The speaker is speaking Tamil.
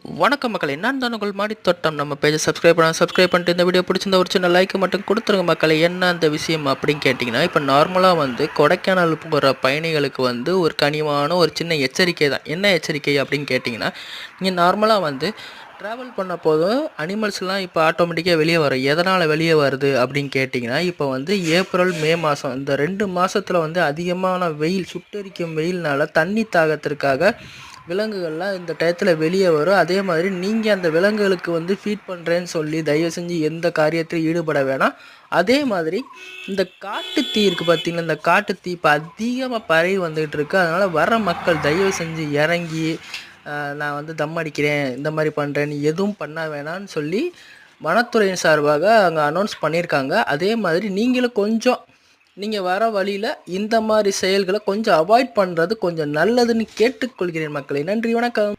வணக்கம் மக்களே, நான் தான் உங்கள் மாடி தோட்டம். நம்ம பேஜை சப்ஸ்கிரைப் பண்ணிட்டு இந்த வீடியோ பிடிச்சிருந்த ஒரு சின்ன லைக் மட்டும் கொடுத்துருங்க மக்களே. என்ன அந்த விஷயம் அப்படின்னு கேட்டிங்கன்னா, இப்போ நார்மலாக கொடைக்கானல் போகிற பயணிகளுக்கு ஒரு கனிவான ஒரு சின்ன எச்சரிக்கை தான். என்ன எச்சரிக்கை அப்படின்னு கேட்டிங்கன்னா, நீங்கள் நார்மலாக ட்ராவல் பண்ண போதும் அனிமல்ஸ்லாம் இப்போ ஆட்டோமேட்டிக்காக வெளியே வரும். எதனால் வெளியே வருது அப்படின்னு கேட்டிங்கன்னா, இப்போ ஏப்ரல் மே மாதம் இந்த 2 மாதத்தில் அதிகமான வெயில், சுட்டெரிக்கும் வெயில்னால தண்ணி தாகத்திற்காக விலங்குகள்லாம் இந்த டயத்தில் வெளியே வரும். அதே மாதிரி நீங்கள் அந்த விலங்குகளுக்கு ஃபீட் பண்ணுறேன்னு சொல்லி தயவு செஞ்சு எந்த காரியத்திலும் ஈடுபட வேணாம். அதே மாதிரி இந்த காட்டுத்தீ இருக்குது பார்த்தீங்கன்னா, இந்த காட்டுத்தீ இப்போ அதிகமாக பரவி வந்துகிட்டு இருக்குது. அதனால் வர மக்கள் தயவு செஞ்சு இறங்கி நான் தம் அடிக்கிறேன், இந்த மாதிரி பண்ணுறேன்னு எதுவும் பண்ண வேணான்னு சொல்லி வனத்துறையின் சார்பாக அங்கே அனௌன்ஸ் பண்ணியிருக்காங்க. அதே மாதிரி நீங்களும் கொஞ்சம் நீங்கள் வர வழியில் இந்த மாதிரி செயல்களை கொஞ்சம் அவாய்ட் பண்ணுறது கொஞ்சம் நல்லதுன்னு கேட்டுக்கொள்கிறேன் மக்களே. நன்றி, வணக்கம்.